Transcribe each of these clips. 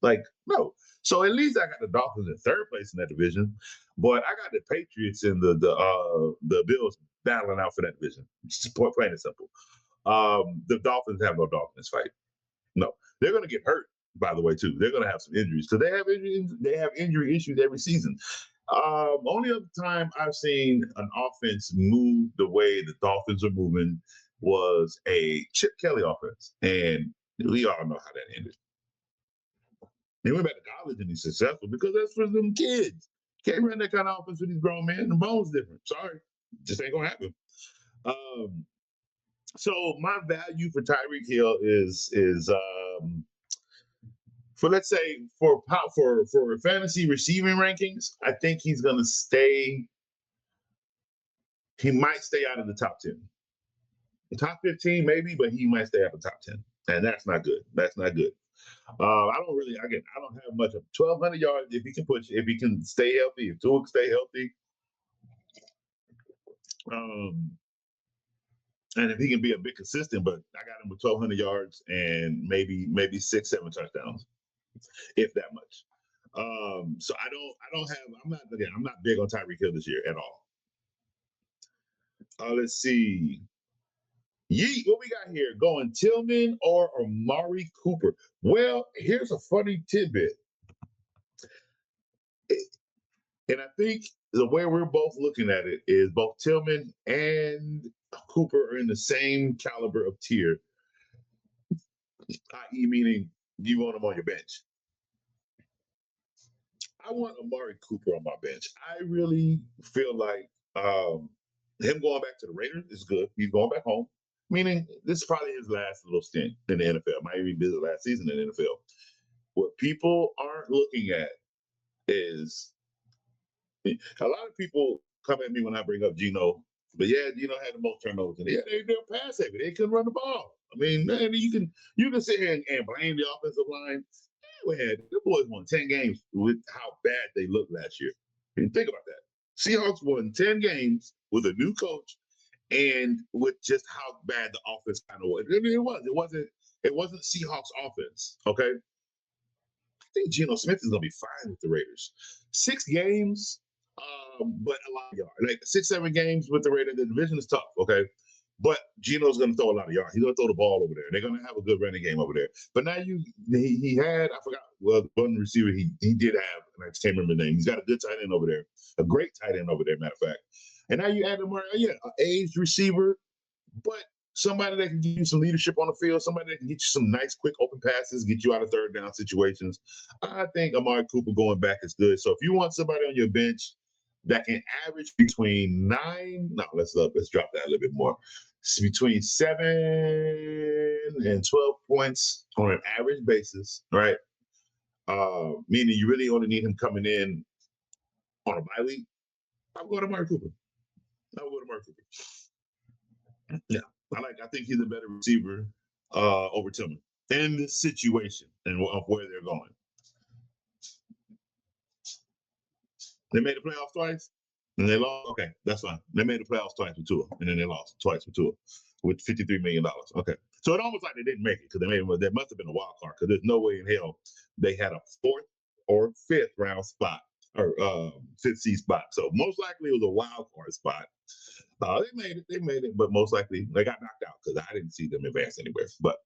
Like, no. So at least I got the Dolphins in third place in that division, but I got the Patriots and the Bills battling out for that division. Just plain and simple. The Dolphins have no dog in this fight. No, they're going to get hurt. By the way, too, they're going to have some injuries because they have injuries. They have injury issues every season. Only other time I've seen an offense move the way the Dolphins are moving was a Chip Kelly offense, and we all know how that ended. They went back to college and he's successful because that's for them kids. Can't run that kind of offense with these grown men. The bone's different. Sorry, just ain't gonna happen. Um, so my value for Tyreek Hill is for, let's say, for fantasy receiving rankings. I think he's gonna stay. He might stay out of the top 10. The top 15 maybe, but he might stay out of the top 10, and that's not good. That's not good. I don't have much of 1,200 yards if he can if he can stay healthy, if Tua can stay healthy, and if he can be a bit consistent. But I got him with 1,200 yards and maybe 6-7 touchdowns, if that much. So I'm not big on Tyreek Hill this year at all. Let's see. Yeet, what we got here? Going Tillman or Amari Cooper? Well, here's a funny tidbit. And I think the way we're both looking at it is both Tillman and Cooper are in the same caliber of tier, i.e., meaning you want them on your bench. I want Amari Cooper on my bench. I really feel like him going back to the Raiders is good. He's going back home, meaning this is probably his last little stint in the NFL. Might even be his last season in the NFL. What people aren't looking at is a lot of people come at me when I bring up Geno, but yeah, Geno had the most turnovers, and they're pass heavy. They couldn't run the ball. I mean, man, you can sit here and blame the offensive line. The boys won 10 games with how bad they looked last year. And think about that. Seahawks won 10 games with a new coach and with just how bad the offense kind of was. I mean, it wasn't Seahawks offense. Okay. I think Geno Smith is gonna be fine with the Raiders. 6 games, but a lot of yards. Like 6-7 games with the Raiders. The division is tough. Okay. But Geno's going to throw a lot of yards. He's going to throw the ball over there. They're going to have a good running game over there. But now he had, I forgot, one receiver he did have, and I just can't remember the name. He's got a good tight end over there, a great tight end over there, matter of fact. And now you add him, an aged receiver, but somebody that can give you some leadership on the field, somebody that can get you some nice, quick open passes, get you out of third down situations. I think Amari Cooper going back is good. So if you want somebody on your bench that can average between let's drop that a little bit more. It's between 7 and 12 points on an average basis, right? Meaning you really only need him coming in on a bye week. I'll go to Amari Cooper. Yeah, I think he's a better receiver over Tillman in this situation and of where they're going. They made the playoffs twice and they lost. Okay, that's fine. They made the playoffs twice with Tua, and then they lost twice with Tua with $53 million. Okay, so it's almost like they didn't make it because there must have been a wild card because there's no way in hell they had a 4th or 5th round spot or 5th seed spot. So most likely it was a wild card spot. They made it, but most likely they got knocked out because I didn't see them advance anywhere. But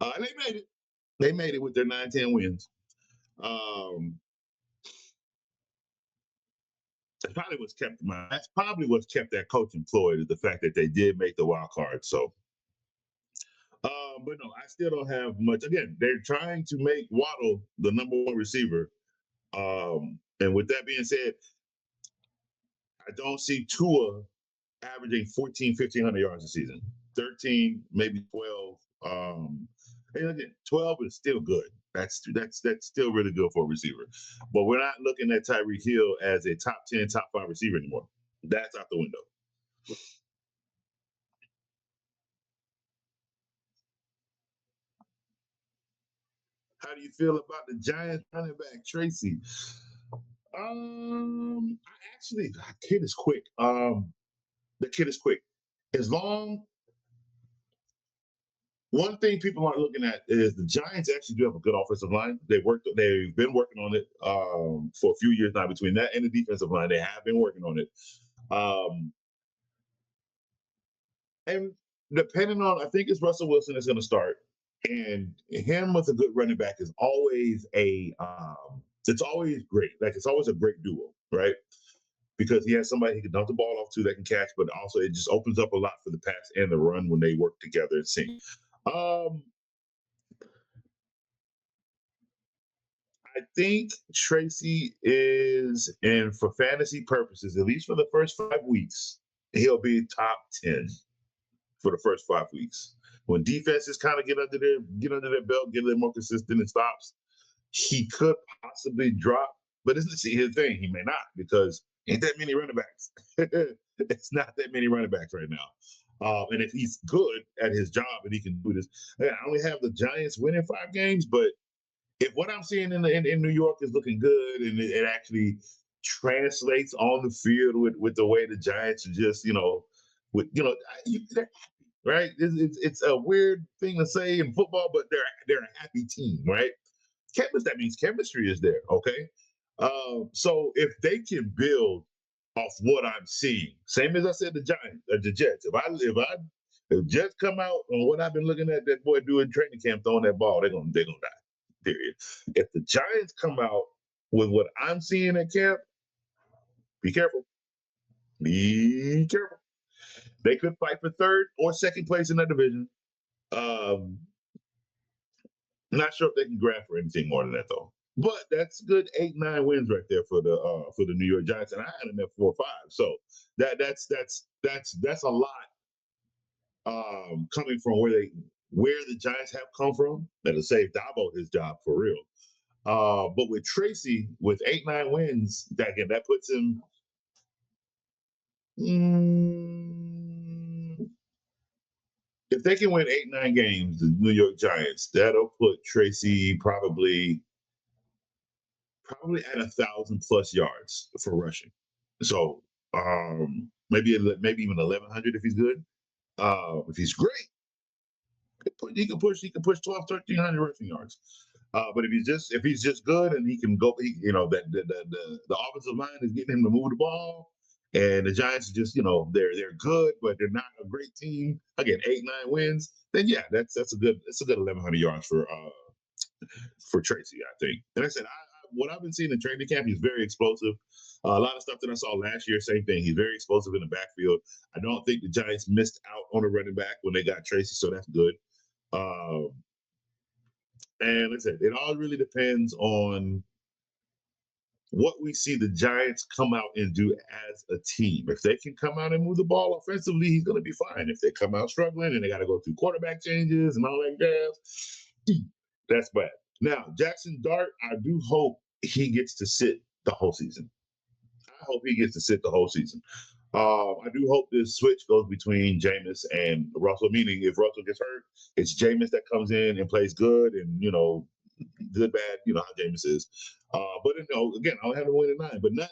they made it. They made it with their 9-10 wins. That's probably what's kept that coach employed is the fact that they did make the wild card. So, but no, I still don't have much. Again, they're trying to make Waddle the number 1 receiver. And with that being said, I don't see Tua averaging 1,500 yards a season. 13, maybe 12. And again, 12 is still good. That's still really good for a receiver. But we're not looking at Tyreek Hill as a top 10, top 5 receiver anymore. That's out the window. How do you feel about the Giants running back Tracy? The kid is quick. The kid is quick. As long one thing people aren't looking at is the Giants actually do have a good offensive line. They've been working on it for a few years now. Between that and the defensive line, they have been working on it. Um, and depending on, I think it's Russell Wilson that's going to start, and him with a good running back is always it's always great. Like it's always a great duo, right? Because he has somebody he can dump the ball off to that can catch, but also it just opens up a lot for the pass and the run when they work together and sync. Um, I think Tracy is, and for fantasy purposes, at least for the first 5 weeks, he'll be top 10 for the first 5 weeks. When defenses kind of get under their belt, get a little more consistent and stops, he could possibly drop. But see, here's the thing, he may not because ain't that many running backs. It's not that many running backs right now. And if he's good at his job and he can do this, I only have the Giants winning 5 games, but if what I'm seeing in New York is looking good and it actually translates on the field with the way the Giants are just, with they're happy, right? It's a weird thing to say in football, but they're a happy team, right? That means chemistry is there, okay? So if they can build off what I'm seeing, same as I said, the Giants, the Jets. If Jets come out on what I've been looking at that boy doing training camp, throwing that ball, they're gonna die. Period. If the Giants come out with what I'm seeing at camp, be careful. Be careful. They could fight for third or second place in that division. Um, Not sure if they can grab for anything more than that though. But that's good 8-9 wins right there for the New York Giants, and I had them at 4-5. So that's a lot coming from where the Giants have come from. That'll save Dabo his job for real. But with Tracy with 8-9 wins, that puts him. If they can win 8-9 games, the New York Giants, that'll put Tracy probably at 1,000+ yards for rushing. So maybe even 1,100 if he's good. If he's great, he can push 12, 1,300 rushing yards. But if he's just good and he can go, that the offensive line is getting him to move the ball, and the Giants are just they're good, but they're not a great team. Again, 8-9 wins. Then yeah, that's a good 1,100 yards for Tracy, I think. And like I said, what I've been seeing in training camp, he's very explosive. A lot of stuff that I saw last year, same thing. He's very explosive in the backfield. I don't think the Giants missed out on a running back when they got Tracy, so that's good. And like I said, it all really depends on what we see the Giants come out and do as a team. If they can come out and move the ball offensively, he's going to be fine. If they come out struggling and they got to go through quarterback changes and all that jazz, that's bad. Now, Jackson Dart, I do hope he gets to sit the whole season. I hope he gets to sit the whole season. I do hope this switch goes between Jameis and Russell, meaning if Russell gets hurt, it's Jameis that comes in and plays good and, good, bad, how Jameis is. But again, I don't have to win at 9, but not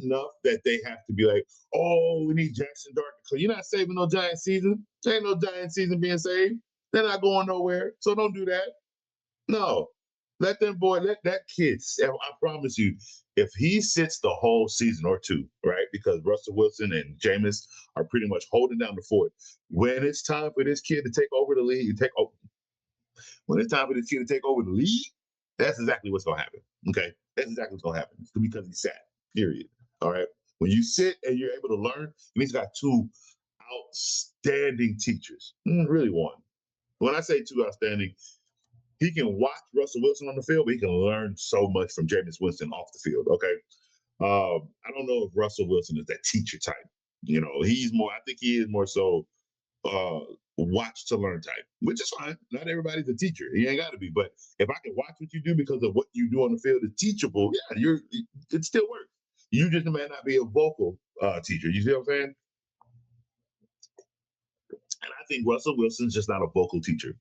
enough that they have to be like, oh, we need Jackson Dart. You're not saving no Giant season. There ain't no Giant season being saved. They're not going nowhere. So don't do that. No. Let that kid, I promise you, if he sits the whole season or two, right? Because Russell Wilson and Jameis are pretty much holding down the fort. When it's time for this kid to take over the league, that's exactly what's gonna happen. Okay. That's exactly what's gonna happen. It's because he sat. Period. All right. When you sit and you're able to learn, he's got 2 outstanding teachers. Really one. When I say 2 outstanding, he can watch Russell Wilson on the field, but he can learn so much from Jameis Winston off the field. Okay. I don't know if Russell Wilson is that teacher type. I think he is more so watch to learn type, which is fine. Not everybody's a teacher. He ain't got to be. But if I can watch what you do because of what you do on the field is teachable, yeah, it still works. You just may not be a vocal teacher. You see what I'm saying? And I think Russell Wilson's just not a vocal teacher.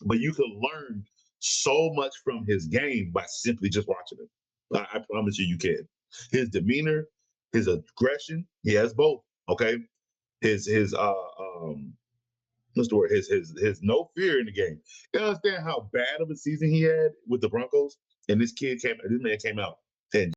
But you can learn so much from his game by simply just watching him. I promise you can. His demeanor, his aggression, he has both. Okay, his what's the word? His no fear in the game. You understand how bad of a season he had with the Broncos, and this man came out